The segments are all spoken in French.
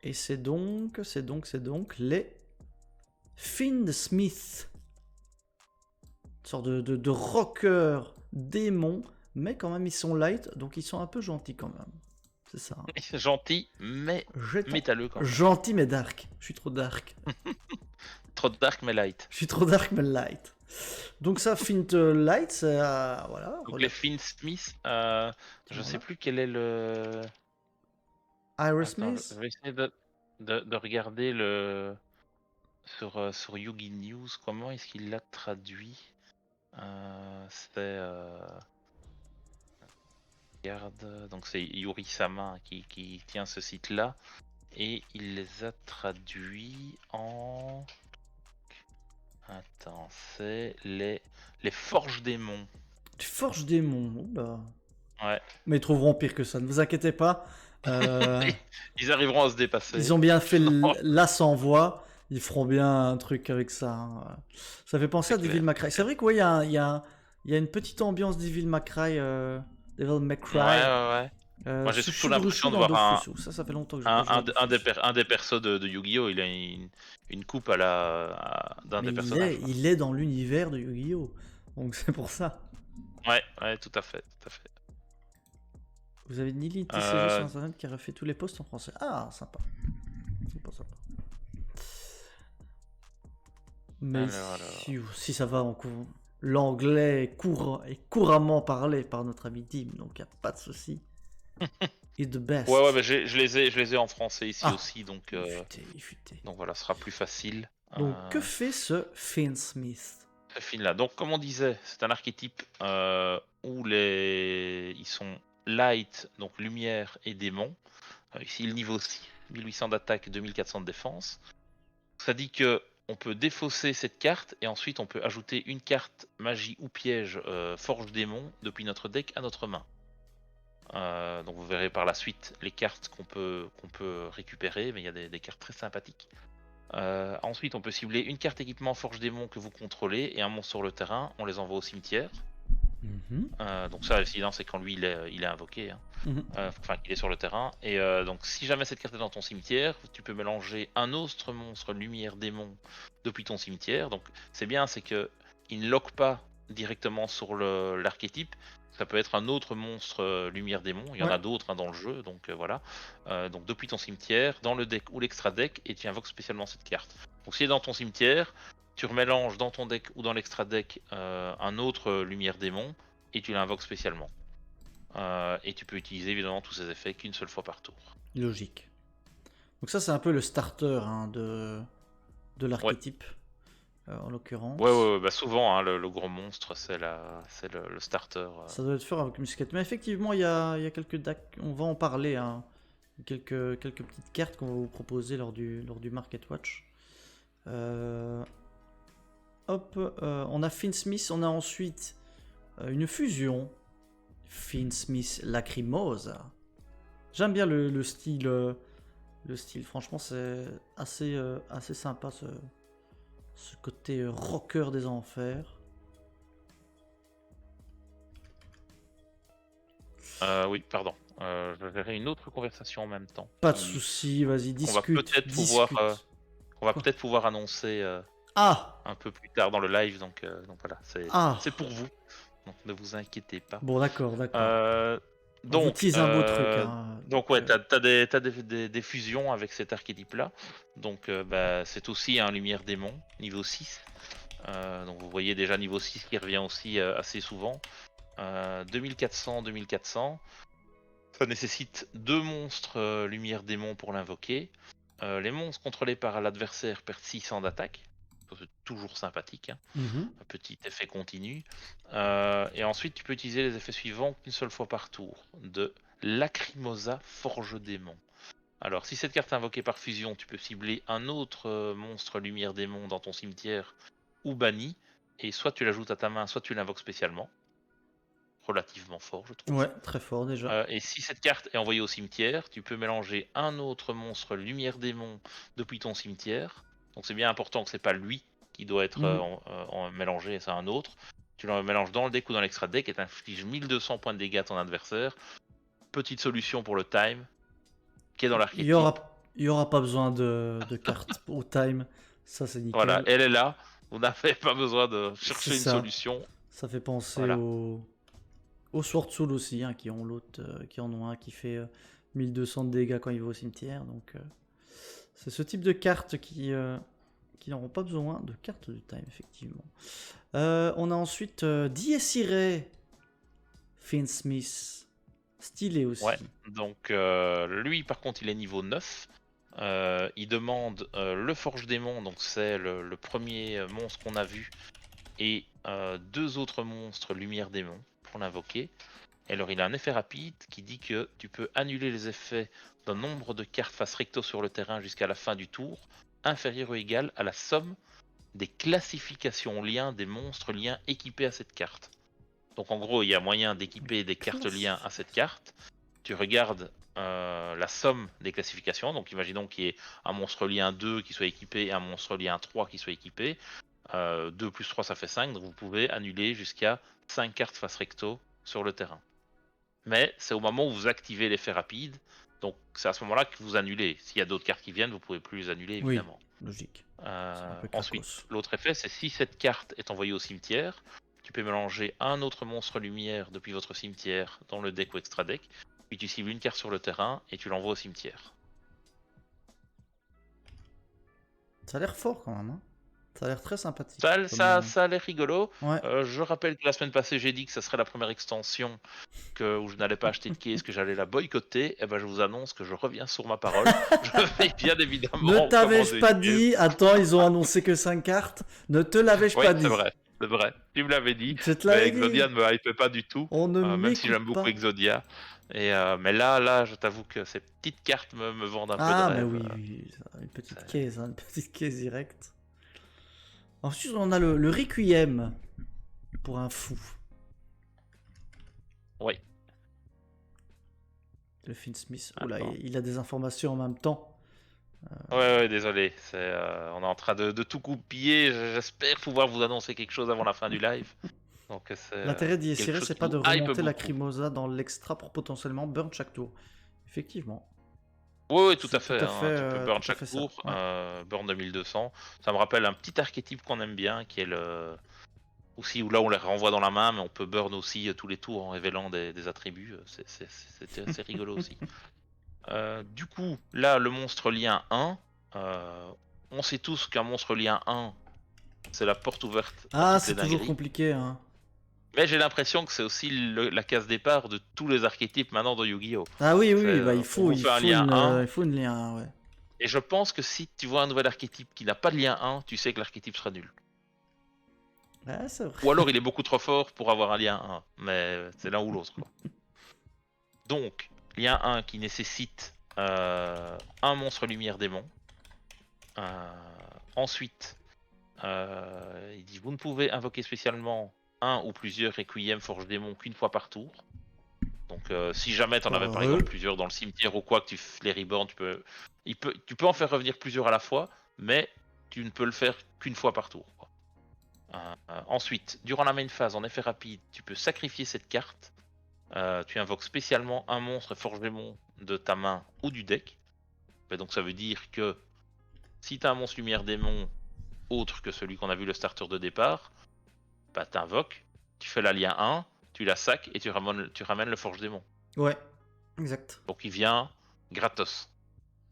Et c'est donc les Fiendsmith. Une sorte de rocker démon, mais quand même ils sont light, donc ils sont un peu gentils quand même. C'est ça. Hein. Gentil, mais métalleux quand même. Gentil mais dark. Je suis trop dark. Trop dark, mais light. Je suis trop dark mais light. Donc ça, Fint Light, c'est voilà. Donc les Fiendsmith, je sais plus quel est le... Attends, Aerosmith. je vais essayer de regarder sur Yugi News, comment est-ce qu'il l'a traduit. C'est... regarde, donc c'est Yuri Sama qui tient ce site-là, et il les a traduits en... Attends, c'est les Forges démons. Tu forges démons. Oula. Ouais. Mais ils trouveront pire que ça, ne vous inquiétez pas. Ils arriveront à se dépasser. Ils ont bien fait la sans voix. Ils feront bien un truc avec ça. Hein. Ça fait penser à Devil May Cry. C'est vrai qu'il y a une petite ambiance Devil May Cry. Devil May Cry. Ouais. Moi j'ai surtout l'impression de voir Ça fait longtemps que je un des persos de Yu-Gi-Oh! Il a une coupe d'un des personnages. Il est dans l'univers de Yu-Gi-Oh! Donc c'est pour ça. Ouais, tout à fait. Vous avez Nili TCG sur internet qui a refait tous les posts en français. Ah, sympa. Sympa. Mais alors. Si ça va, l'anglais est couramment parlé par notre ami Dim, donc il n'y a pas de souci. It's the best. Ouais, mais je les ai en français ici aussi, donc donc voilà, ce sera plus facile. Donc que fait ce Fiendsmith? Ce film-là. Donc comme on disait, c'est un archétype où ils sont light, donc lumière et démon. Ici le niveau 6, 1800 d'attaque, 2400 de défense. Ça dit que on peut défausser cette carte et ensuite on peut ajouter une carte magie ou piège forge démon depuis notre deck à notre main. Donc vous verrez par la suite les cartes qu'on peut récupérer, mais il y a des cartes très sympathiques. Ensuite on peut cibler une carte équipement forge démon que vous contrôlez et un monstre sur le terrain, on les envoie au cimetière. Donc ça évidemment c'est quand lui il est invoqué, hein. Enfin qu'il est sur le terrain. Et donc si jamais cette carte est dans ton cimetière, tu peux mélanger un autre monstre lumière démon depuis ton cimetière. Donc c'est bien, c'est que il ne lock pas directement sur l'archétype. Ça peut être un autre monstre lumière démon. Il y en a d'autres dans le jeu, donc voilà. Donc depuis ton cimetière, dans le deck ou l'extra deck, et tu invoques spécialement cette carte. Donc si elle est dans ton cimetière, tu remélanges dans ton deck ou dans l'extra deck un autre lumière démon et tu l'invoques spécialement. Et tu peux utiliser évidemment tous ces effets qu'une seule fois par tour. Logique. Donc ça c'est un peu le starter hein, de l'archétype en l'occurrence. Ouais, bah souvent hein, le gros monstre c'est le starter. Ça doit être fort avec musquette. Mais effectivement il y a quelques decks, on va en parler. Hein. Quelques petites cartes qu'on va vous proposer lors du Market Watch. On a Fiendsmith, on a ensuite une fusion. Fiendsmith Lacrimosa. J'aime bien le style. Le style, franchement, c'est assez sympa ce côté rocker des enfers. Oui, pardon. Je verrai une autre conversation en même temps. Pas de souci, vas-y, discute. On va peut-être pouvoir annoncer un peu plus tard dans le live, donc voilà, c'est pour vous. Donc ne vous inquiétez pas. Bon, d'accord. Donc, un beau truc. Hein, donc ouais, t'as des fusions avec cet archétype-là. Donc c'est aussi un lumière démon, niveau 6. Donc vous voyez déjà niveau 6 qui revient aussi assez souvent. 2400. Ça nécessite 2 monstres lumière démon pour l'invoquer. Les monstres contrôlés par l'adversaire perdent 600 d'attaque. C'est toujours sympathique, hein. Un petit effet continu. Et ensuite tu peux utiliser les effets suivants qu'une seule fois par tour. De Lacrimosa Forge Démon. Alors si cette carte est invoquée par fusion, tu peux cibler un autre monstre lumière démon dans ton cimetière ou banni. Et soit tu l'ajoutes à ta main, soit tu l'invoques spécialement. Relativement fort, je trouve. Ouais, très fort déjà. Et si cette carte est envoyée au cimetière, tu peux mélanger un autre monstre lumière démon depuis ton cimetière. Donc c'est bien important que c'est pas lui qui doit être mélangé, c'est un autre. Tu le mélanges dans le deck ou dans l'extra deck et t'infliges 1200 points de dégâts à ton adversaire. Petite solution pour le time qui est dans l'archétype. Il n'y aura pas besoin de carte au time. Ça, c'est nickel. Voilà, elle est là. Vous n'avez pas besoin de chercher C'est une ça. solution. Ça fait penser Voilà. au Sword Soul aussi, hein, qui ont l'autre, qui en ont un qui fait 1200 de dégâts quand il va au cimetière. Donc, c'est ce type de cartes qui n'auront pas besoin de carte de time, effectivement. On a ensuite Dies Irae, Finn Smith. Stylé aussi. Ouais, donc lui par contre il est niveau 9. Il demande le Forge Démon, donc c'est le premier monstre qu'on a vu, et 2 autres monstres Lumière Démon pour l'invoquer. Et alors il a un effet rapide qui dit que tu peux annuler les effets d'un nombre de cartes face recto sur le terrain jusqu'à la fin du tour, inférieur ou égal à la somme des classifications liens des monstres liens équipés à cette carte. Donc en gros il y a moyen d'équiper des cartes liens à cette carte. Tu regardes la somme des classifications, donc imaginons qu'il y ait un monstre lien 2 qui soit équipé et un monstre lien 3 qui soit équipé. 2 plus 3 ça fait 5, donc vous pouvez annuler jusqu'à 5 cartes face recto sur le terrain. Mais c'est au moment où vous activez l'effet rapide, donc c'est à ce moment-là que vous annulez. S'il y a d'autres cartes qui viennent, vous pouvez plus les annuler évidemment. Oui, logique. Ensuite, l'autre effet, c'est si cette carte est envoyée au cimetière, tu peux mélanger un autre monstre lumière depuis votre cimetière dans le deck ou extra deck, puis tu cibles une carte sur le terrain et tu l'envoies au cimetière. Ça a l'air fort quand même. Hein. Ça a l'air très sympathique. Ça a l'air rigolo. Ouais. Je rappelle que la semaine passée, j'ai dit que ça serait la première extension où je n'allais pas acheter de case, que j'allais la boycotter. Et ben, je vous annonce que je reviens sur ma parole. Je vais bien évidemment. Ne t'avais-je pas dit? Attends, ils ont annoncé que 5 cartes. Ne te l'avais-je pas dit? C'est vrai. Tu me l'avais dit. Je te l'avais Mais dit. Exodia ne me hype pas du tout. On ne même si j'aime m'écoute beaucoup pas. Exodia. Mais là, je t'avoue que ces petites cartes me vendent un peu de Ah, rêve. mais oui. Une petite caisse, hein, une petite caisse directe. Ensuite, on a le Requiem pour un fou. Oui. Le Finn Smith. Oula, il a des informations en même temps. Ouais, désolé. On est en train de tout coupiller. J'espère pouvoir vous annoncer quelque chose avant la fin du live. Donc l'intérêt d'Dies Irae, c'est pas de remonter la Lacrimosa Crimosa dans l'extra pour potentiellement burn chaque tour. Effectivement. Oui, tout à fait. Tout à fait, tu peux burn tout à chaque fait ça, tour, ouais. burn 2200. Ça me rappelle un petit archétype qu'on aime bien, qui est le aussi où là on les renvoie dans la main, mais on peut burn aussi tous les tours en révélant des attributs. C'est rigolo aussi. Du coup, là le monstre lien 1, on sait tous qu'un monstre lien 1, c'est la porte ouverte à Ah, toutes les c'est toujours dingueries. compliqué, hein. Mais j'ai l'impression que c'est aussi la case départ de tous les archétypes maintenant dans Yu-Gi-Oh! Ah oui, bah, On vous fait un lien 1. il faut une lien 1, ouais. Et je pense que si tu vois un nouvel archétype qui n'a pas de lien 1, tu sais que l'archétype sera nul. Ouais, c'est vrai. Ou alors il est beaucoup trop fort pour avoir un lien 1. Mais c'est l'un ou l'autre. Donc, lien 1 qui nécessite un monstre lumière démon. Ensuite, il dit vous ne pouvez invoquer spécialement un ou plusieurs Requiem Forge Démon qu'une fois par tour. Donc si jamais tu en avais par exemple plusieurs dans le cimetière ou quoi, que tu les reborn, tu peux en faire revenir plusieurs à la fois, mais tu ne peux le faire qu'une fois par tour. Quoi. Ensuite, durant la main phase, en effet rapide, tu peux sacrifier cette carte. Tu invoques spécialement un monstre Forge Démon de ta main ou du deck. Et donc ça veut dire que si tu as un monstre Lumière Démon autre que celui qu'on a vu le starter de départ, bah t'invoques, tu fais la lien 1, tu la sacs et tu ramènes le Forge Démon. Ouais, exact. Donc il vient gratos.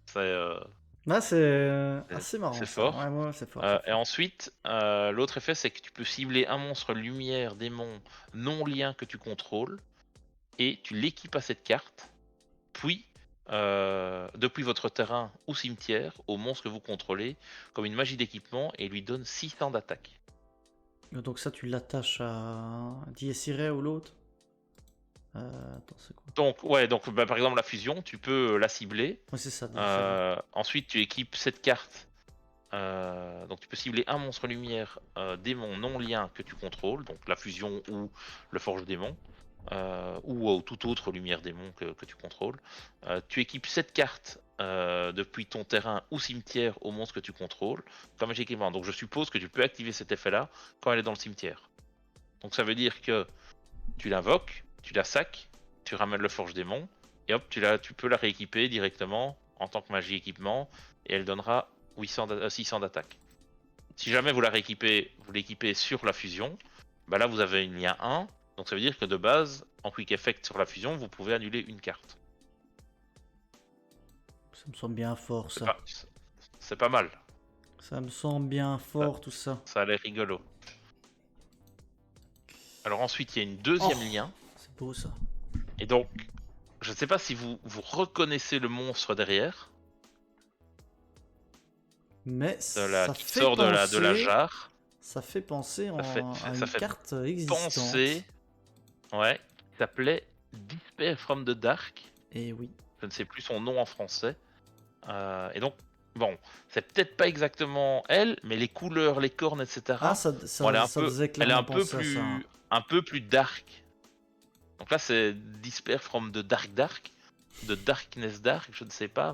C'est assez marrant. c'est ça. fort. Ouais, c'est fort. Et ensuite, l'autre effet, c'est que tu peux cibler un monstre lumière, démon, non lien que tu contrôles, et tu l'équipes à cette carte, puis depuis votre terrain ou cimetière, au monstre que vous contrôlez, comme une magie d'équipement, et lui donne 600 d'attaque. Donc ça, tu l'attaches à Dies Irae ou l'autre. Attends, c'est quoi? Donc par exemple la fusion, tu peux la cibler. Ouais, c'est ça. Ensuite, tu équipes cette carte. Donc tu peux cibler un monstre lumière démon non lien que tu contrôles, donc la fusion ou le forge démon, ou tout autre lumière démon que tu contrôles. Tu équipes cette carte depuis ton terrain ou cimetière au monstre que tu contrôles comme magic équipement. Donc je suppose que tu peux activer cet effet là quand elle est dans le cimetière. Donc ça veut dire que tu l'invoques, tu la sacs, tu ramènes le forge démon et hop tu peux la rééquiper directement en tant que magie équipement, et elle donnera 600 d'attaque. Si jamais vous l'équipez sur la fusion, bah là vous avez une lien 1, donc ça veut dire que de base, en quick effect sur la fusion, vous pouvez annuler une carte. Ça me semble bien fort, C'est ça. pas, c'est pas mal, Ça me semble bien fort, tout ça. ça a l'air rigolo. Alors ensuite, il y a une Oh, deuxième lien, c'est beau, ça. et donc, je ne sais pas si vous reconnaissez le monstre derrière, Mais qui sort de la jarre. ça fait penser à Ça une fait carte existante. penser, ouais, qui s'appelait Despair from the Dark. Et oui. Je ne sais plus son nom en français. Et donc, bon, c'est peut-être pas exactement elle, mais les couleurs, les cornes, etc. Ah, Bon, ça faisait elle est clairement penser à ça. un peu plus dark. Donc là, c'est Despair from the Dark, de Darkness Dark, je ne sais pas,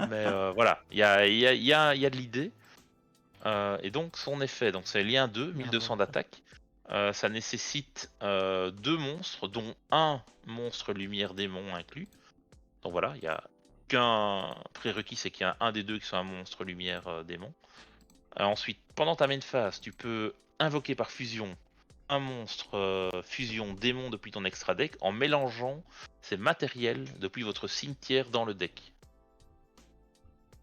mais voilà, il y a de l'idée. Et donc son effet, donc c'est lien 2, 1200 d'attaque. Ça nécessite 2 monstres, dont un monstre lumière démon inclus. Donc voilà, il y a qu'un prérequis, c'est qu'il y a un des deux qui soit un monstre lumière démon. Ensuite, pendant ta main phase, tu peux invoquer par fusion un monstre fusion démon depuis ton extra deck en mélangeant ses matériels depuis votre cimetière dans le deck.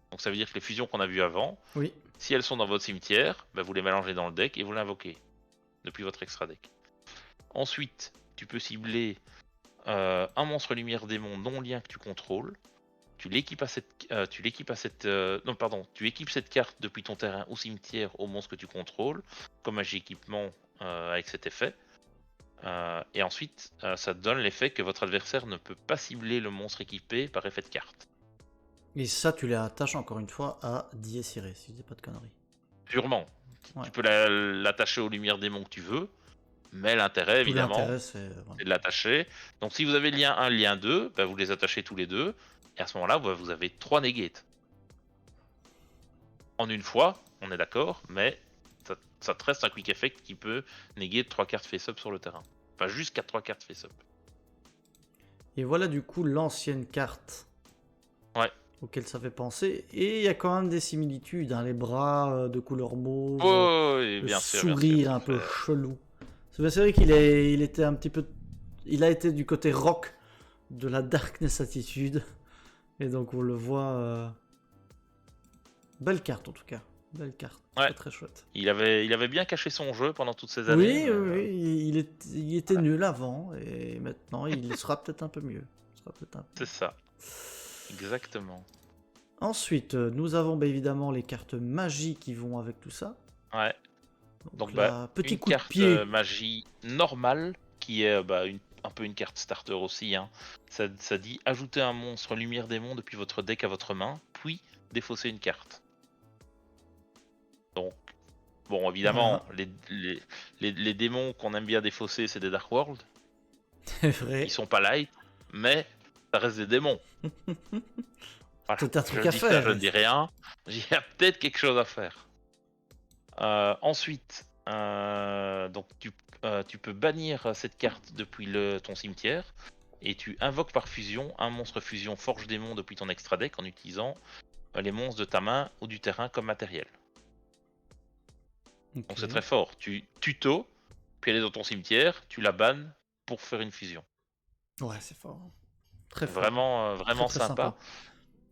Donc ça veut dire que les fusions qu'on a vues avant, Oui. si elles sont dans votre cimetière, bah vous les mélangez dans le deck et vous l'invoquez depuis votre extra deck. Ensuite, tu peux cibler un monstre lumière démon non lien que tu contrôles. Tu l'équipes à tu équipes cette carte depuis ton terrain ou cimetière au monstre que tu contrôles, comme magie équipement avec cet effet. Et ensuite, ça donne l'effet que votre adversaire ne peut pas cibler le monstre équipé par effet de carte. Et ça, tu les attaches encore une fois à Dies Irae, si je dis pas de conneries. Purement. Ouais. Tu peux l'attacher aux lumières démons que tu veux, mais l'intérêt, Tout évidemment, l'intérêt, c'est c'est de l'attacher. Donc si vous avez lien 1, lien 2, bah, vous les attachez tous les deux, et à ce moment-là, vous avez 3 negates. En une fois, on est d'accord, mais ça te reste un quick effect qui peut néguer 3 cartes face-up sur le terrain. Enfin, jusqu'à 3 cartes face-up. Et voilà du coup l'ancienne carte. Ouais. Auquel ça fait penser. Et il y a quand même des similitudes, hein, les bras de couleur mauve, Oh, le bien sûr, sourire un peu chelou. C'est vrai qu'il il était un petit peu, il a été du côté rock de la Darkness Attitude. Et donc on le voit. Belle carte en tout cas, belle carte, ouais. très très chouette. Il avait bien caché son jeu pendant toutes ces années. Oui, il était nul avant et maintenant il sera peut-être un peu mieux. C'est ça. Exactement. Ensuite, nous avons évidemment les cartes magie qui vont avec tout ça. Ouais. Donc petit une coup carte de pied. magie normale qui est un peu une carte starter aussi. Hein. Ça dit ajouter un monstre lumière démon depuis votre deck à votre main, puis défausser une carte. Donc, bon, évidemment, voilà. les démons qu'on aime bien défausser, c'est des Dark World. C'est vrai. Ils sont pas light, mais ça reste des démons. Voilà. Peut-être un truc à faire. Je ne dis rien. Il y a peut-être quelque chose à faire. Ensuite, donc tu peux bannir cette carte depuis ton cimetière et tu invoques par fusion un monstre fusion forge démon depuis ton extra deck en utilisant les monstres de ta main ou du terrain comme matériel. Okay. Donc c'est très fort. Tu tuto, puis elle est dans ton cimetière, tu la bannes pour faire une fusion. Ouais, c'est fort. Très fort. Vraiment très, très sympa.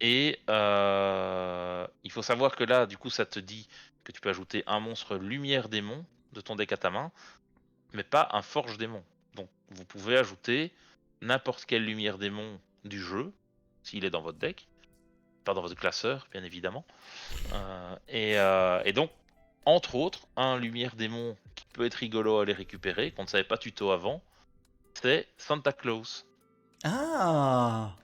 Et il faut savoir que là, du coup, ça te dit que tu peux ajouter un monstre lumière démon de ton deck à ta main, mais pas un forge démon. Donc vous pouvez ajouter n'importe quelle lumière démon du jeu, s'il est dans votre deck, pas dans votre classeur, bien évidemment. Et donc, entre autres, un lumière démon qui peut être rigolo à aller récupérer, qu'on ne savait pas tuto avant, c'est Santa Claus. Ah,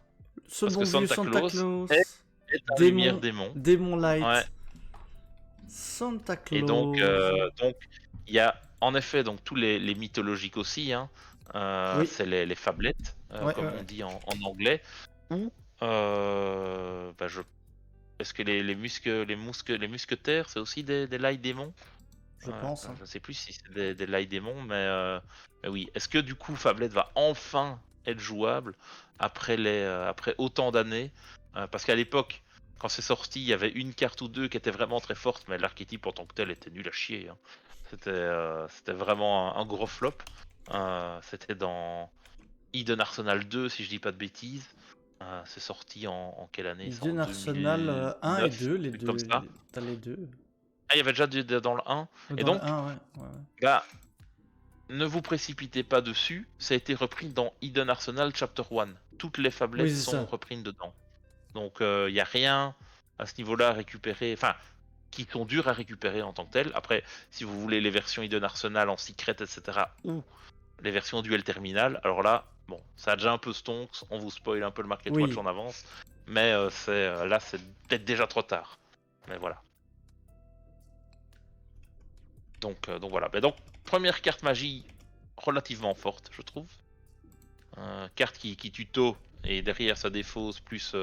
ce parce bon que vieux Santa Claus est un lumière démon. Démon light. Ouais. Santa Claus. Et donc il y a en effet donc tous les mythologiques aussi, hein. Oui. C'est les fablettes, comme on dit en anglais. Ou est-ce que les mousquetaires, c'est aussi des light démons? Je pense. Je ne sais plus si c'est des light démons, mais oui. Est-ce que du coup Fablette va enfin être jouable après autant d'années? parce qu'à l'époque, quand c'est sorti, il y avait une carte ou deux qui étaient vraiment très fortes, mais l'archétype en tant que tel était nul à chier. Hein. C'était vraiment un gros flop. C'était dans Eden Arsenal 2, si je dis pas de bêtises. C'est sorti en quelle année ça? En Eden Arsenal 1 et 2009, 2, un les truc comme deux. ça. T'as les deux. Ah, il y avait déjà dans le 1. Et Dans le donc, 1, ouais. Ouais, ouais. bah, ne vous précipitez pas dessus. Ça a été repris dans Eden Arsenal Chapter 1. Toutes les Oui, faiblesses c'est sont ça. reprises dedans. Donc, il n'y a rien à ce niveau-là à récupérer. Enfin, qui sont durs à récupérer en tant que tel. Après, si vous voulez les versions Eden Arsenal en secret, etc., ou les versions duel terminal, alors là, bon, ça a déjà un peu stonks, on vous spoil un peu le Market Watch Oui. en avance, mais là, c'est peut-être déjà trop tard. Mais voilà. Donc voilà. Mais donc, première carte magie relativement forte, je trouve. Carte qui tuto, et derrière ça défausse, plus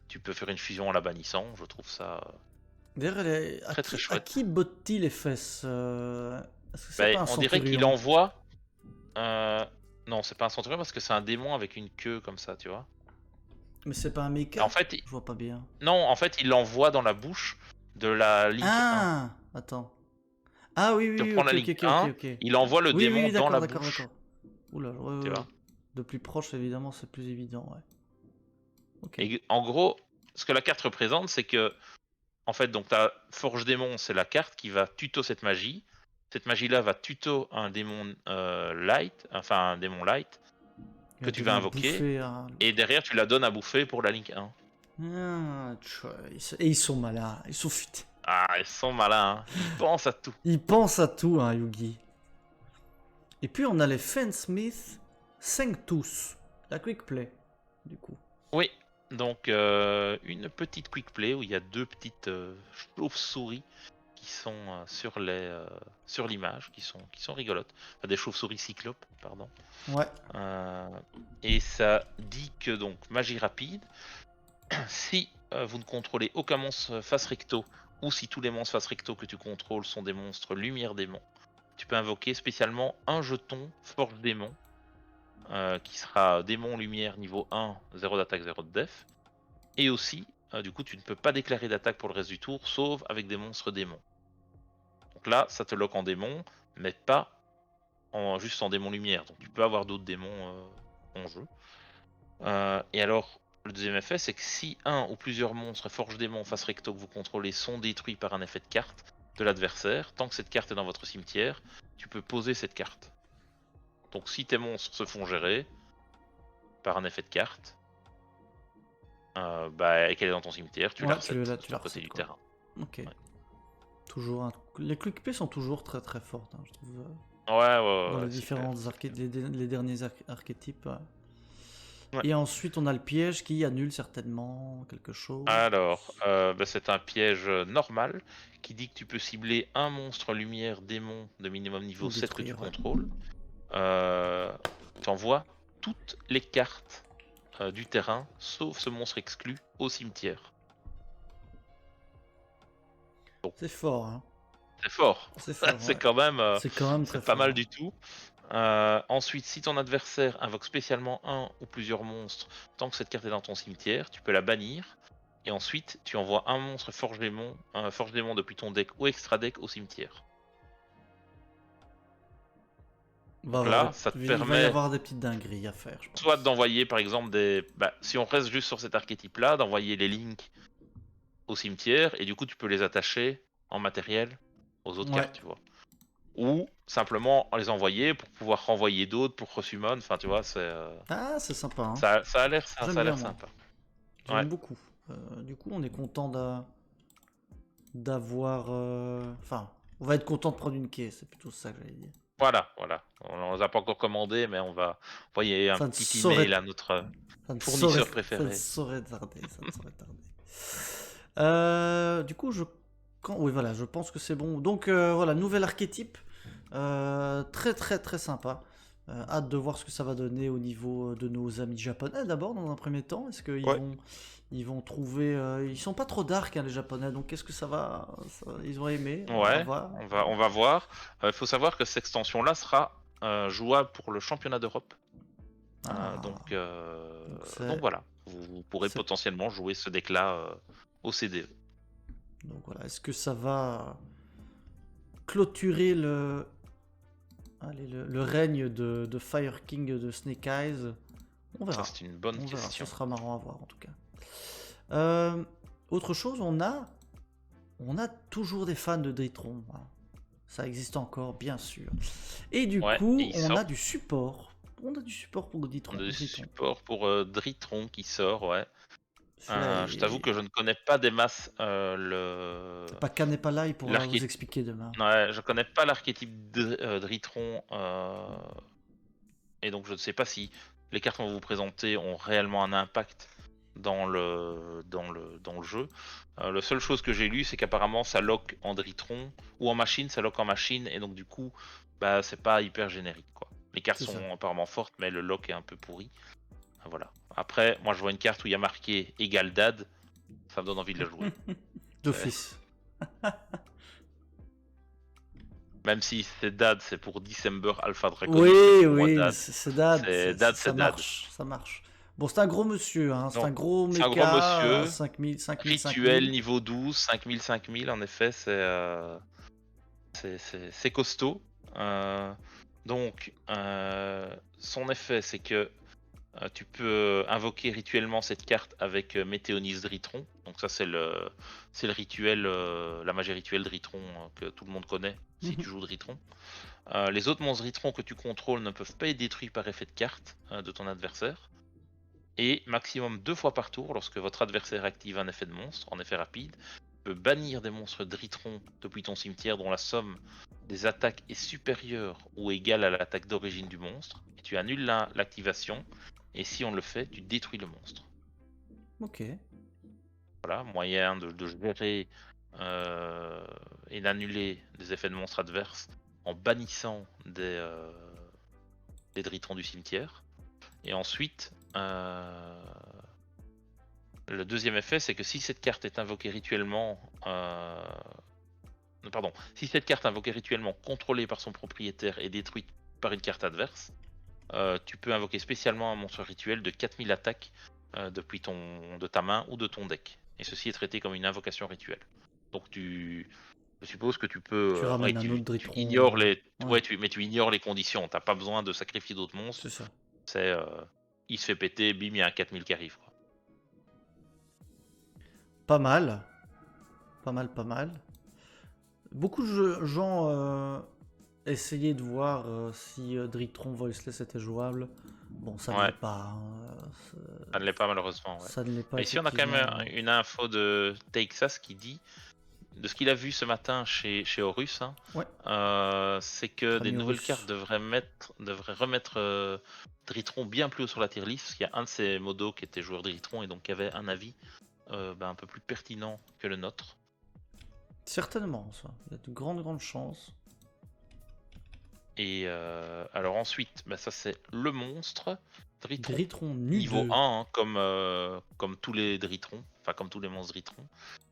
tu peux faire une fusion en la bannissant, je trouve ça D'ailleurs, très très à chouette. qui botte-t-il les fesses Est-ce que c'est Bah, pas un on dirait qu'il centurion? envoie. Non, c'est pas un centurion parce que c'est un démon avec une queue comme ça, tu vois. Mais c'est pas un En mecha? fait, Je vois pas bien. non, en fait, il l'envoie dans la bouche de la Link 1. Ah! Attends. Ah oui, Tu oui, oui, reprends ok, la ok, Link ok, ok, 1, ok. il envoie le Oui, oui, démon oui, dans d'accord, la d'accord, bouche, d'accord. Oula, ouais, tu ouais, ouais. vois. De plus proche, évidemment, c'est plus évident, ouais. Ok. Et en gros, ce que la carte représente, c'est que, en fait, donc ta Forge Démon, c'est la carte qui va tuto cette magie. Cette magie-là va tuto un démon light, enfin un démon light, Il que va tu vas devenir invoquer, bouffé, hein. et derrière tu la donnes à bouffer pour la Link 1. Ah, et ils sont malins, ils sont futés. Ah, ils sont malins, hein. Ils pensent à tout. Ils pensent à tout, hein, Yugi. Et puis on a les Fensmith Sanctus, la quick play, du coup. Oui, donc une petite quick play où il y a deux petites chauves-souris qui sont sur l'image, qui sont rigolotes. Enfin, des chauves-souris cyclopes, pardon. Ouais. Et ça dit que donc magie rapide, si vous ne contrôlez aucun monstre face recto, ou si tous les monstres face recto que tu contrôles sont des monstres lumière démon, tu peux invoquer spécialement un jeton forge démon, qui sera démon lumière niveau 1, 0 d'attaque, 0 de def. Et aussi, du coup, tu ne peux pas déclarer d'attaque pour le reste du tour, sauf avec des monstres démons. Donc là, ça te lock en démon, mais pas juste en démon lumière. Donc tu peux avoir d'autres démons en jeu. Et alors, le deuxième effet, c'est que si un ou plusieurs monstres forge démons face recto que vous contrôlez sont détruits par un effet de carte de l'adversaire, tant que cette carte est dans votre cimetière, tu peux poser cette carte. Donc si tes monstres se font gérer par un effet de carte, et qu'elle est dans ton cimetière, tu la Ouais, resets tu sur la le côté recètes, du quoi. terrain. Ok. Ouais. Toujours les quick play sont toujours très très fortes, hein, je trouve. Ouais, Dans les c'est clair. différents les derniers archétypes. Ouais. Et ensuite, on a le piège qui annule certainement quelque chose. Alors, c'est un piège normal qui dit que tu peux cibler un monstre lumière démon de minimum niveau Ou 7 que tu détruire, ouais. contrôles. T'envoies toutes les cartes du terrain, sauf ce monstre exclu, au cimetière. C'est fort, hein. C'est fort. C'est fort, C'est ouais. quand même, C'est quand même très c'est pas mal fort. du tout. Ensuite, si ton adversaire invoque spécialement un ou plusieurs monstres, tant que cette carte est dans ton cimetière, tu peux la bannir. Et ensuite, tu envoies un monstre forge démon depuis ton deck ou extra deck au cimetière. Donc là, ça te Il va y permet avoir des petites dingueries à faire, je soit pense. d'envoyer par exemple si on reste juste sur cet archétype-là, d'envoyer les links au cimetière et du coup tu peux les attacher en matériel aux autres Ouais. cartes, tu vois. Ou simplement les envoyer pour pouvoir renvoyer d'autres pour resummon. Enfin, tu vois, Ah, c'est sympa, hein. ça a l'air J'aime bien, moi. sympa. Ouais. J'aime beaucoup. Du coup, on est content d'avoir... Enfin, on va être content de prendre une caisse, c'est plutôt ça que j'allais dire. Voilà. On les a pas encore commandé, mais on va envoyer un Ça ne petit saurait... email à notre Ça ne saurait... fournisseur Ça ne préféré. saurait tarder, ça ne saurait tarder. Du coup, oui, voilà, je pense que c'est bon. Donc, voilà, nouvel archétype. Très, très, très sympa. Hâte de voir ce que ça va donner au niveau de nos amis japonais d'abord, dans un premier temps. Est-ce qu'ils Ouais. vont trouver... ils sont pas trop dark, hein, les japonais, donc qu'est-ce que ils ont aimé? On va Ouais, voir. on va voir. Il faut savoir que cette extension-là sera jouable pour le championnat d'Europe. Donc voilà, vous pourrez c'est- potentiellement jouer ce deck-là au CDE. Donc voilà, est-ce que ça va clôturer le règne de Fire King de Snake Eyes? On Ça, verra. c'est une bonne On verra, ce question. sera marrant à voir en tout cas. Autre chose, on a toujours des fans de Dritron, hein. Ça existe encore, bien sûr. Et du Ouais, et coup, il on a sort du support. On a du support pour Dritron. de Dritron. support pour Dritron qui sort, ouais. Celui-là Je t'avoue est... que je ne connais pas des masses le Paka n'est pas là, il pourra vous l'archétype. expliquer demain. Ouais, je connais pas l'archétype Dritron, et donc je ne sais pas si les cartes qu'on va vous présenter ont réellement un impact dans le jeu. La seule chose que j'ai lu, c'est qu'apparemment ça lock en Dritron ou en machine, ça lock en machine, et donc du coup, bah c'est pas hyper générique quoi. Les cartes C'est ça. sont apparemment fortes, mais le lock est un peu pourri. Voilà. Après, moi je vois une carte où il y a marqué égal dad, ça me donne envie de la jouer. C'est- D'office. Même si c'est dad, c'est pour December Alpha Draconic, mais Oui, pour moi oui, dad, c'est dad, c'est ça dad. marche, ça marche. Bon, c'est un gros monsieur, hein, c'est Donc, un gros c'est un gros méca à monsieur, 5000, 5000, rituel 5000. niveau 12, 5000, 5000, en effet, c'est costaud. Euh, donc, son effet, c'est que tu peux invoquer rituellement cette carte avec Météonis Dritron. Donc ça, c'est le rituel, la magie rituelle Dritron que tout le monde connaît si tu joues Dritron. Les autres monstres Dritron que tu contrôles ne peuvent pas être détruits par effet de carte de ton adversaire. Et maximum 2 fois par tour, lorsque votre adversaire active un effet de monstre, en effet rapide, peut bannir des monstres Dritron depuis ton cimetière dont la somme des attaques est supérieure ou égale à l'attaque d'origine du monstre. Et tu annules l'activation, et si on le fait, tu détruis le monstre. Ok. Voilà, moyen de gérer et d'annuler des effets de monstres adverses en bannissant des Dritrons du cimetière. Et ensuite, le deuxième effet, c'est que si cette carte est invoquée rituellement, si cette carte invoquée rituellement contrôlée par son propriétaire est détruite par une carte adverse, tu peux invoquer spécialement un monstre rituel de 4000 attaques depuis de ta main ou de ton deck. Et ceci est traité comme une invocation rituelle. Donc je suppose que tu peux, Tu ramènes un autre tu Dritron. ignores les, Ouais, ouais, mais tu ignores les conditions. T'as pas besoin de sacrifier d'autres monstres. c'est ça. C'est, il se fait péter, bim, il y a un 4000 qui arrive, quoi. Pas mal. Pas mal, pas mal. Beaucoup de gens essayaient de voir si Dritron Voiceless était jouable. Bon, ça ne l'est Ouais, pas, hein. ça ne l'est pas malheureusement. Ouais. Ça ne l'est pas Ici, on a quand même effectivement. une info de Texas qui dit, de ce qu'il a vu ce matin chez Horus, hein, Ouais, c'est que notre des ami nouvelles cartes russe. devraient remettre Dritron bien plus haut sur la tier list, parce qu'il y a un de ces modos qui était joueur Dritron et donc qui avait un avis un peu plus pertinent que le nôtre. Certainement, ça. Il y a de grandes chances. Et alors ensuite, ça c'est le monstre Dritron. Dritron nu Niveau 2. 1, hein, comme tous les Dritrons, enfin comme tous les monstres Dritrons,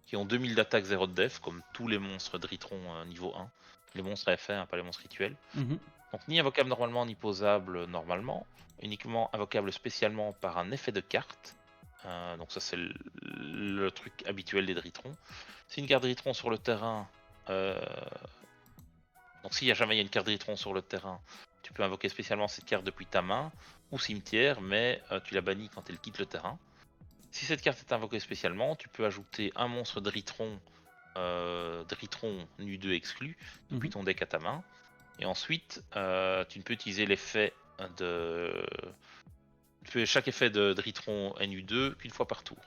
qui ont 2000 d'attaque, 0 de def, comme tous les monstres Dritrons niveau 1. Les monstres à effet, hein, pas les monstres rituels. Mhm. Donc ni invocable normalement, ni posable normalement, uniquement invocable spécialement par un effet de carte. Donc ça c'est le truc habituel des Dritrons. Si une carte Dritron sur le terrain, donc s'il y a jamais une carte Dritron sur le terrain, tu peux invoquer spécialement cette carte depuis ta main ou cimetière, mais tu la bannis quand elle quitte le terrain. Si cette carte est invoquée spécialement, tu peux ajouter un monstre Dritron, Dritron nu 2 exclu, depuis ton deck à ta main. Et ensuite, tu ne peux utiliser l'effet de. Tu fais chaque effet de Dritron NU2 qu'une fois par tour.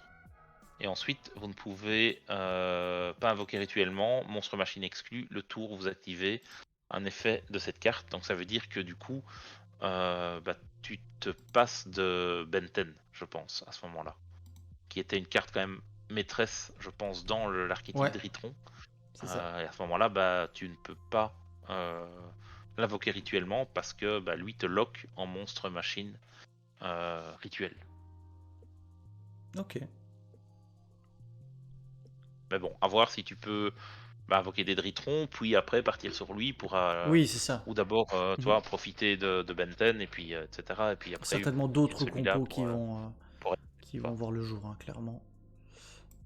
Et ensuite, vous ne pouvez pas invoquer rituellement, monstre machine exclu, le tour où vous activez un effet de cette carte. Donc ça veut dire que du coup, tu te passes de Benten, je pense, à ce moment-là. Qui était une carte quand même maîtresse, je pense, dans l'archétype Ouais, Dritron. c'est ça. Et à ce moment-là, tu ne peux pas l'invoquer rituellement parce que lui te lock en monstre machine rituel. Ok. Mais bon, à voir si tu peux invoquer des Dritrons, puis après partir sur lui pour Oui, c'est ça. ou d'abord tu Mhm. vois, profiter de Benten et puis etc. Et puis après Certainement utiliser d'autres celui-là compos pour qui vont quoi. voir le jour, hein, clairement.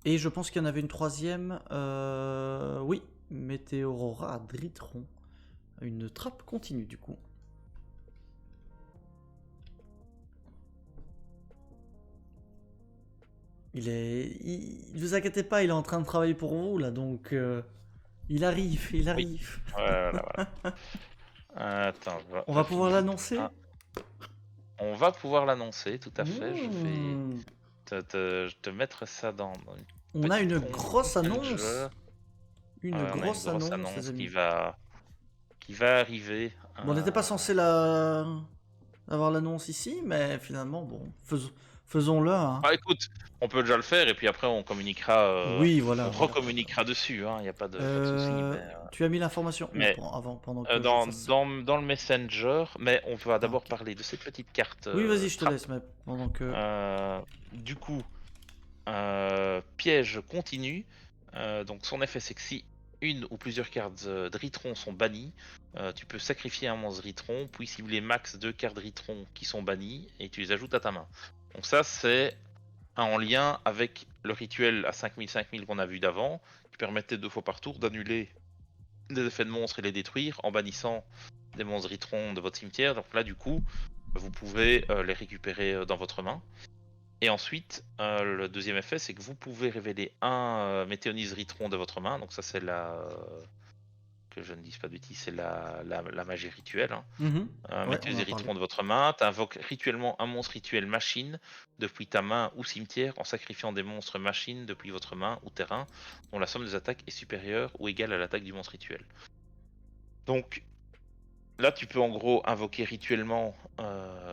Et je pense qu'il y en avait une troisième. Oui, Météorora à Dritron. Une trappe continue, du coup. Ne vous inquiétez pas, il est en train de travailler pour vous, là, donc... il arrive, il Oui, arrive. voilà, voilà. Attends, On je va pouvoir finis vite. l'annoncer. On va pouvoir l'annoncer, tout à fait. Je vais Mmh. te mettre ça dans une On a petite une con grosse Messenger. annonce. Une On a une grosse grosse annonce, les annonce amis. qui va arriver. Bon, on n'était pas censé avoir l'annonce ici, mais finalement, bon, faisons-le, hein. Ah, écoute, on peut déjà le faire et puis après on communiquera, Oui, on voilà, voilà. recommuniquera dessus. Il n'y a pas de souci. Tu as mis l'information où Mais avant, pendant que je dans, fasse ça? dans le Messenger, mais on va Ah, d'abord ok. parler de cette petite carte Oui, vas-y, je te trappe. laisse, mais pendant que... Du coup, piège continu. Donc son effet c'est que si une ou plusieurs cartes Dritron sont bannies, tu peux sacrifier un monstre Dritron, puis cibler max 2 cartes Dritron qui sont bannies et tu les ajoutes à ta main. Donc ça c'est en lien avec le rituel à 5000 qu'on a vu d'avant, qui permettait 2 fois par tour d'annuler des effets de monstres et les détruire en bannissant des monstres Dritron de votre cimetière. Donc là du coup, vous pouvez les récupérer dans votre main. Et ensuite, le deuxième effet, c'est que vous pouvez révéler un Météonis Ritron de votre main. Donc ça, c'est que je ne dise pas de bêtises, c'est la magie rituelle. Hein. Mhm. Ouais, on Météonis en parlait. Ritron de votre main. Tu invoques rituellement un monstre rituel machine depuis ta main ou cimetière en sacrifiant des monstres machines depuis votre main ou terrain dont la somme des attaques est supérieure ou égale à l'attaque du monstre rituel. Donc là, tu peux en gros invoquer rituellement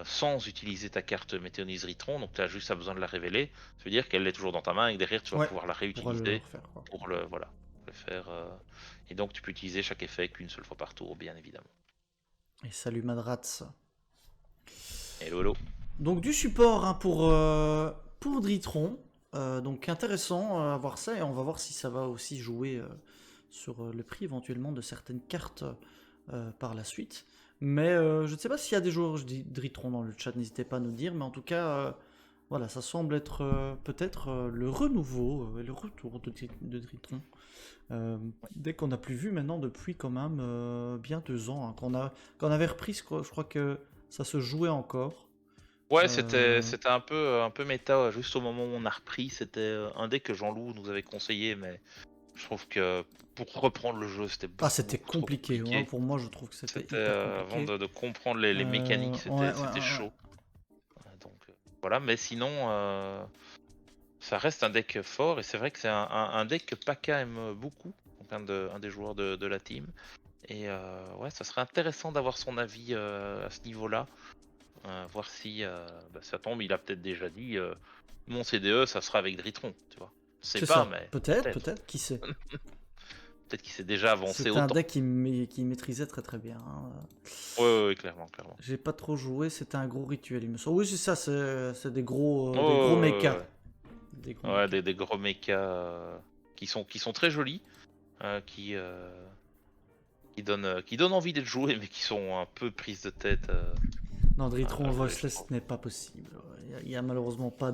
sans utiliser ta carte Météonis Ritron, donc tu as juste besoin de la révéler. Ça veut dire qu'elle est toujours dans ta main et que derrière tu vas Ouais, pouvoir la on pourra le réutiliser refaire, quoi. pour le faire. Et donc tu peux utiliser chaque effet qu'une seule fois par tour, bien évidemment. Et salut Madrats. Et lolo. Donc du support, hein, pour Dritron. Donc intéressant à voir ça, et on va voir si ça va aussi jouer sur le prix éventuellement de certaines cartes par la suite. Mais je ne sais pas s'il y a des joueurs Dritron dans le chat, n'hésitez pas à nous dire. Mais en tout cas, voilà, ça semble être peut-être le renouveau, le retour de Dritron. Dès qu'on n'a plus vu maintenant depuis quand même bien 2 ans, hein, qu'on avait repris, je crois que ça se jouait encore. Ouais, Euh, c'était un peu méta, juste au moment où on a repris. C'était un deck que Jean-Loup nous avait conseillé, mais je trouve que pour reprendre le jeu, c'était Ah, beaucoup, c'était beaucoup trop compliqué, hein. compliqué. Pour moi, je trouve que c'était C'était hyper avant compliqué. de comprendre les mécaniques, Ouais, ouais, c'était ouais, ouais. chaud. Donc voilà, mais sinon, ça reste un deck fort et c'est vrai que c'est un deck que Paka aime beaucoup, donc un des joueurs de la team. Et ouais, ça serait intéressant d'avoir son avis à ce niveau-là, voir si ça tombe. Il a peut-être déjà dit mon CDE, ça sera avec Dritron, tu vois. Je sais C'est pas, ça. mais Peut-être, peut-être. peut-être, qui sait. Peut-être qu'il s'est déjà avancé C'était un autant. deck qui maîtrisait très très bien, hein. Ouais, clairement, clairement. J'ai pas trop joué, c'était un gros rituel, il me semble. Oui, c'est ça, c'est des gros mechas. Ouais, Des gros ouais, mechas. des gros mechas qui sont très jolis, qui qui donnent envie d'être joués, mais qui sont un peu prises de tête. Non, Dritron Je Voiceless, trouve. ce n'est pas possible. Il y a malheureusement pas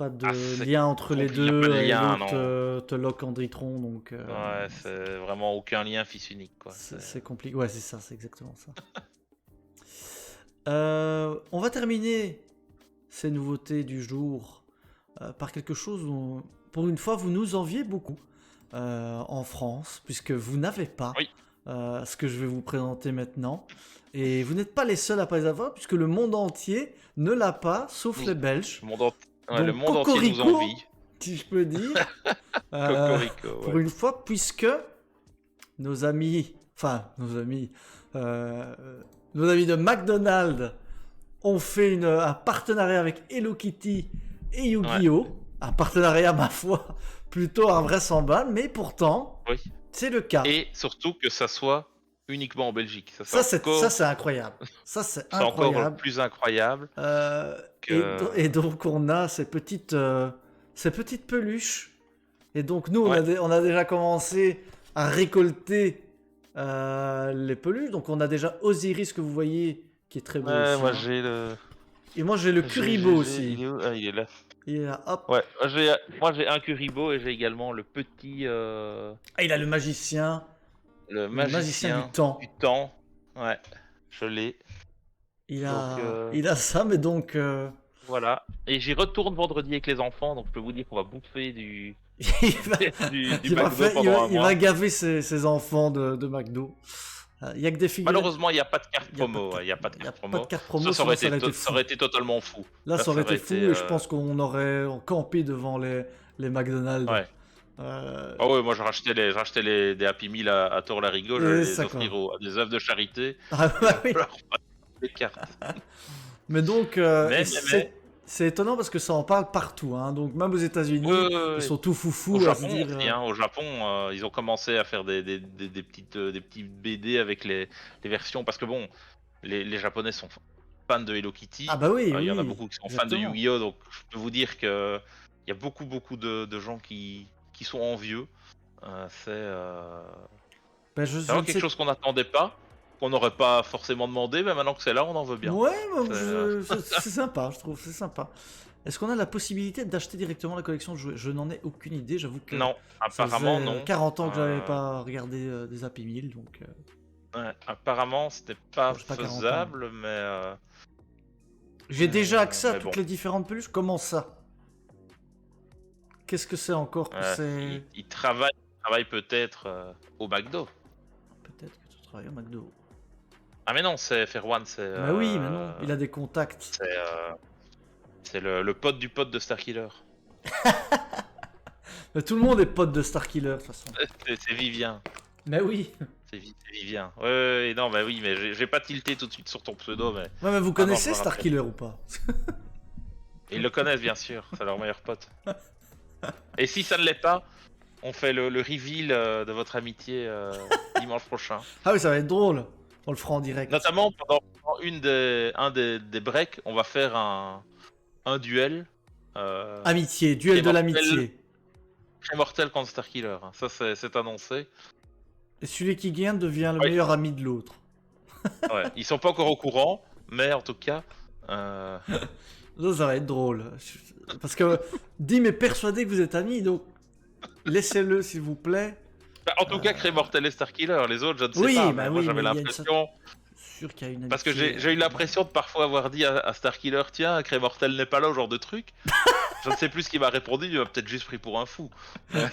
Ah, de c'est lien entre les compliqué. Il n'y a pas de deux, et lien, l'autre non. te lock en Dritron, donc Ouais, c'est vraiment aucun lien fils unique, quoi. c'est compliqué. Ouais, c'est ça, c'est exactement ça. On va terminer ces nouveautés du jour par quelque chose où, pour une fois, vous nous enviez beaucoup en France, puisque vous n'avez pas Oui, ce que je vais vous présenter maintenant. Et vous n'êtes pas les seuls à pas les avoir, puisque le monde entier ne l'a pas, sauf nous- les Belges. le Donc monde entier nous Cocorico, envie. si je peux dire, euh, Cocorico, pour ouais. une fois, puisque nos amis, enfin euh, nos amis de McDonald's ont fait un partenariat avec Hello Kitty et Ouais, Yu-Gi-Oh! Un partenariat, ma foi, plutôt invraisemblable, mais pourtant, oui. c'est le cas. Et surtout que ça soit uniquement en Belgique. Ça, c'est incroyable. Ça, c'est C'est encore incroyable. plus incroyable Euh, que. et donc, on a ces petites peluches Et donc nous, Ouais. on a déjà commencé à récolter les peluches. Donc on a déjà Osiris que vous voyez, qui est très beau Ouais, aussi. moi Hein. j'ai le. Et moi j'ai le Kuribo Il aussi. est où? Ah, il est là. Il est là, hop. Ouais, moi j'ai un Kuribo et j'ai également le petit. Ah, il a Le le magicien du magicien du temps. temps. Ouais, je l'ai. Donc Il a ça, mais donc voilà. Et j'y retourne vendredi avec les enfants, donc je peux vous dire qu'on va bouffer du, il va, du McDo pendant un il va mois. gaver ses enfants de McDo. Il y a que des figurines. Malheureusement, il n'y a pas de carte Il y a pas de promo. carte, Ouais, il n'y a pas de il y a carte pas de promo. carte promo, sinon ça aurait été Ça fou. aurait été totalement fou. Là, Là, ça aurait été fou et je euh, pense qu'on aurait campé devant les McDonald's. Ouais. Euh, Ah ouais, moi je rachetais des Happy Meal à Tort-Larigot, j'allais et les ça quoi. offrir à des œuvres de charité Ah et bah oui. leur passer des cartes. Mais donc, Mais. c'est étonnant parce que ça en parle partout. Hein. Donc même aux États-Unis, ils Ouais. sont tout Au foufous à se Japon dire. aussi, hein. Au Japon, ils ont commencé à faire des petits BD avec les versions. Parce que bon, les Japonais sont fans de Hello Kitty. Ah bah oui, Il y oui, en a oui, beaucoup qui sont fans de exactement. Yu-Gi-Oh! Donc je peux vous dire que il y a beaucoup de gens qui sont envieux. Ben, C'est je vraiment ne quelque sais. chose qu'on n'attendait pas, qu'on n'aurait pas forcément demandé, mais maintenant que c'est là, on en veut bien. Ouais, bah, C'est, c'est sympa, je trouve, c'est sympa. Est-ce qu'on a la possibilité d'acheter directement la collection de jouets? Je n'en ai aucune idée, j'avoue que Non, ça apparemment faisait non. 40 ans que j'avais Euh, pas regardé des Happy Meal, donc ouais, apparemment, c'était pas bon, j'ai pas 40 ans. faisable, J'ai déjà accès à mais toutes bon. les différentes peluches. Comment ça? Qu'est-ce que c'est encore que c'est? Il travaille peut-être au McDo. Peut-être que tu travailles au McDo. Ah mais non, c'est Ferwan, Mais oui, mais non, il a des contacts. c'est le pote du pote de Starkiller. Mais tout le monde est pote de Starkiller de toute façon. C'est Vivien. Mais oui. C'est Vivien. Ouais, non, bah oui, mais j'ai pas tilté tout de suite sur ton pseudo, mais Ouais, mais vous ah non, je connaissez me rappelle. Starkiller ou pas? Ils le connaissent bien sûr, c'est leur meilleur pote. Et si ça ne l'est pas, on fait le reveal de votre amitié dimanche prochain. Ah oui, ça va être drôle. On le fera en direct. Notamment pendant un des breaks, on va faire un duel. Amitié, duel de Immortel. l'amitié. Très mortel contre Starkiller. Hein. Ça, c'est annoncé. Et celui qui gagne devient le Ouais. meilleur ami de l'autre. Ouais. Ils sont pas encore au courant, mais en tout cas. Ça va être drôle. Parce que Dim est persuadé que vous êtes amis, donc laissez-le s'il vous plaît. En tout cas, Cré Mortel et Starkiller. Les autres, je ne sais Oui, pas. bah Mais moi, oui, j'avais mais il y a une l'impression. Sûr qu'il y a une Parce que amitié. j'ai eu l'impression de parfois avoir dit à Starkiller, tiens, Cré Mortel n'est pas là, genre de truc. Je ne sais plus ce qu'il m'a répondu, il m'a peut-être juste pris pour un fou.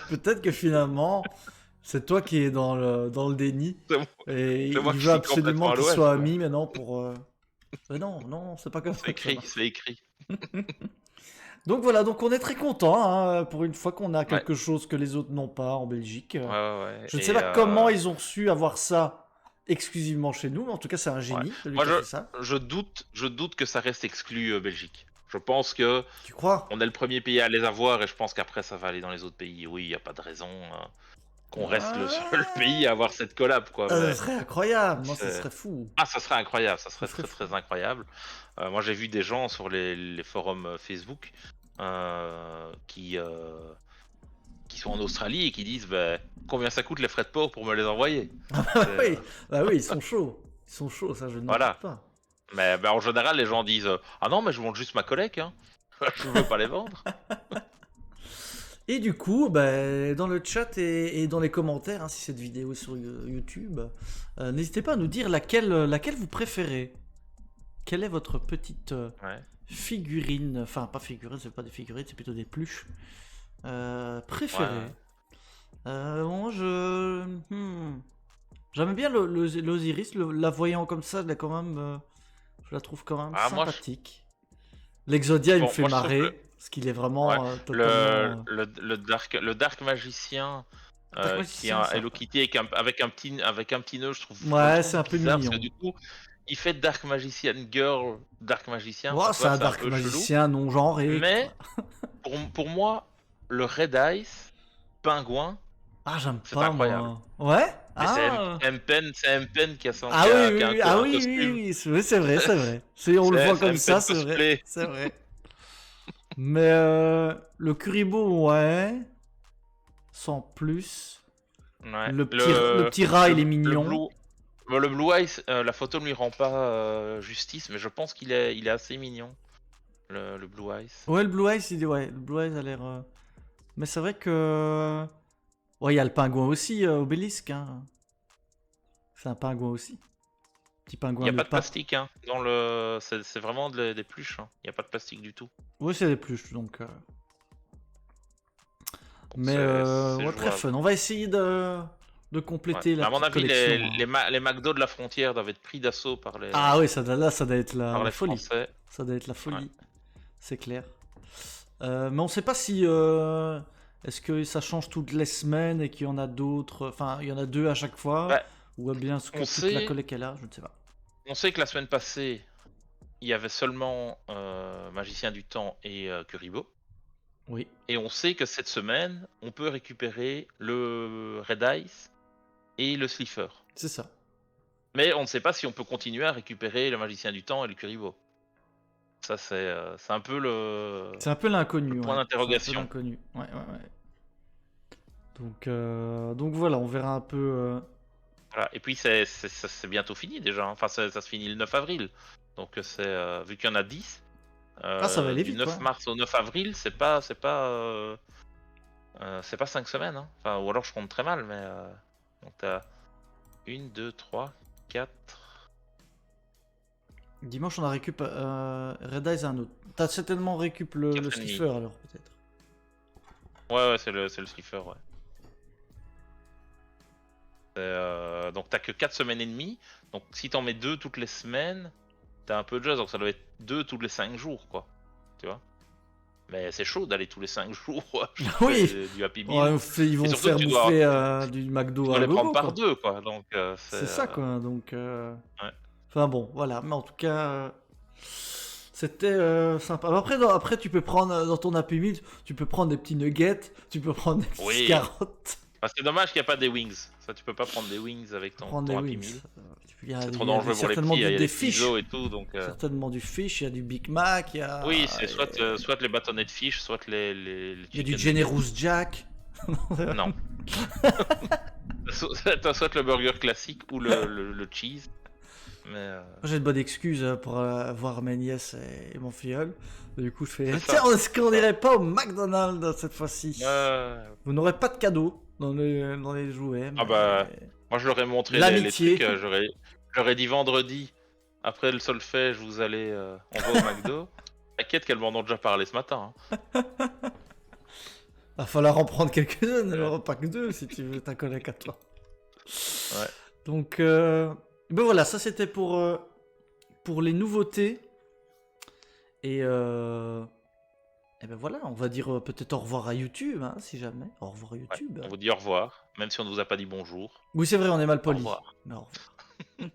Peut-être que finalement, c'est toi qui es dans le déni. C'est moi- Et c'est moi il qui veut suis absolument complètement à qu'ils l'ouest, soient quoi. amis maintenant pour. Mais non, c'est pas comme ça. C'est que ça écrit, marche. c'est écrit. Donc voilà, donc on est très content hein, pour une fois qu'on a Ouais, quelque chose que les autres n'ont pas en Belgique. ouais. Je ne Et, sais pas comment ils ont su avoir ça exclusivement chez nous, mais en tout cas c'est un ouais. génie celui Moi, qui a fait ça. je doute que ça reste exclu Belgique. Je pense que Tu crois? on est le premier pays à les avoir et je pense qu'après ça va aller dans les autres pays. Oui, il n'y a pas de raison qu'on reste le seul pays à avoir cette collab, quoi. Ça Mais serait incroyable, moi ça c'est- serait fou. ah, ça serait incroyable, ça serait Ça serait très fou. incroyable. Moi, j'ai vu des gens sur les forums Facebook qui sont en Australie et qui disent bah, combien ça coûte les frais de port pour me les envoyer. Ah C'est, bah oui, ils sont chauds. Ils sont chauds, ça je ne doute voilà. pas. Mais bah, en général, les gens disent ah non, mais je monte juste ma collecte, hein. Je veux pas les vendre. Et du coup, bah, dans le chat et dans les commentaires, hein, si cette vidéo est sur YouTube, n'hésitez pas à nous dire laquelle vous préférez. Quelle est votre petite Ouais. figurine, enfin pas figurine, c'est pas des figurines, c'est plutôt des pluches, préférées. Ouais. Moi j'aime bien l'Osiris, la voyant comme ça, je la trouve quand même Ah, moi, sympathique. L'Exodia il me bon, fait moi, je trouve marrer, que parce qu'il est vraiment ouais, totalement... le Dark Magicien Dark qui est Magicien, un ça. Hello Kitty avec un petit nœud, je le Ouais, trouve c'est un peu bizarre parce que mignon. du coup, il fait Dark Magician Girl, Dark Magicien, Ouais, c'est pourquoi un c'est un Dark peu chelou. Magicien non genré. Mais pour moi, le Red Ice, Pingouin, Ah, j'aime c'est pas incroyable. moi. Ouais? Mais Ah. C'est M-Pen qui a, son, Ah qui oui, a, oui, qui a oui, ah un oui, costume. oui, oui, c'est vrai, c'est vrai. On le voit C'est comme ça, M-Pen c'est vrai, cosplay. c'est vrai. Mais le Kuribo, ouais. sans plus. Ouais. Le petit rat, il est Le mignon. Le Blue Eyes, la photo ne lui rend pas justice, mais je pense qu'il est assez mignon, le Blue Eyes. Ouais, le Blue Eyes, le Blue Eyes a l'air. Mais c'est vrai que. Ouais, il y a le pingouin aussi, obélisque. Hein. C'est un pingouin aussi. Petit Il pingouin n'y a le pas de pape. plastique, hein. C'est vraiment des pluches. Hein. Il n'y a pas de plastique du tout. Ouais, c'est des pluches, donc. Donc Mais c'est ouais, très jouable. fun. On va essayer de Ouais. compléter la À mon petite avis, collection. Hein. les McDo de la frontière doivent être pris d'assaut Ah oui, là, ça doit être par la les folie. Français. Ça doit être la Ouais. folie. C'est clair. Mais on sait pas si. Est-ce que ça change toutes les semaines et qu'il y en a d'autres. Enfin, il y en a 2 à chaque fois. Bah, Ou bien ce que on toute la sait, collecte est là, je ne sais pas. on sait que la semaine passée, il y avait seulement Magicien du Temps et Kuribo. Oui. Et on sait que cette semaine, on peut récupérer le Red Ice et le Slifer. C'est ça. Mais on ne sait pas si on peut continuer à récupérer le Magicien du Temps et le Kuribo. Ça, c'est un peu le C'est un peu l'inconnu, point ouais. C'est un peu d'interrogation. l'inconnu. Ouais. Donc voilà, on verra un peu. Voilà. Et puis c'est bientôt fini déjà. Hein. Enfin, ça se finit le 9 avril. Donc vu qu'il y en a 10, Ah, ça va aller du vite, 9 ouais. mars au 9 avril, c'est pas 5 semaines. Hein. Enfin, ou alors je compte très mal, mais donc t'as 1, 2, 3, 4. Dimanche, on a récup Red Eyes un autre. T'as certainement récup le 4 et demi. Slifer alors, peut-être. Ouais, c'est le Slifer, ouais. Donc t'as que 4 semaines et demie. Donc si t'en mets 2 toutes les semaines, t'as un peu de jazz. Donc ça doit être 2 tous les 5 jours, quoi. Tu vois. Mais c'est chaud d'aller tous les 5 jours Oui. du Happy Meal. Ouais, ils vont Et te surtout faire que bouffer du tu McDo dois à les prendre gogo, par quoi. 2, quoi. Donc C'est ça, quoi. Donc. Ouais. Enfin bon, voilà. Mais en tout cas, c'était sympa. Après, tu peux prendre dans ton Happy Meal, tu peux prendre des petits nuggets, tu peux prendre des petites Oui. carottes. C'est dommage qu'il n'y a pas des wings. Ça, tu peux pas prendre des wings avec ton Prendre des Happy wings. Meal. C'est trop dangereux pour les petits. Il y a des des fish. ciseaux et tout. Donc, Certainement du fish, il y a du Big Mac, il y a. oui, c'est soit les bâtonnets de fish, soit les Il y a du chicken Generous Jack. nuggets. Non. T'as soit le burger classique ou le cheese. Mais Moi, j'ai de bonnes excuses pour voir mes nièces et mon filleul. Du coup, je fais. C'est Tiens, ça. est-ce qu'on irait pas au McDonald's cette fois-ci? Vous n'aurez pas de cadeau dans les jouets. Ah Mais... bah, moi je leur ai montré les L'amitié. trucs. J'aurais dit vendredi, après le solfège, vous allez, on va au McDo. T'inquiète qu'elles m'en ont déjà parlé ce matin. Hein. Va falloir en prendre quelques-unes, alors pas que 2 si tu veux ta collègue à toi. Ouais. Donc, ben voilà, ça c'était pour les nouveautés. Et ben voilà, on va dire peut-être au revoir à YouTube, hein, si jamais. Au revoir YouTube. On vous dit au revoir, même si on ne vous a pas dit bonjour. Oui, c'est vrai, on est mal Au poli. revoir. Mais au revoir.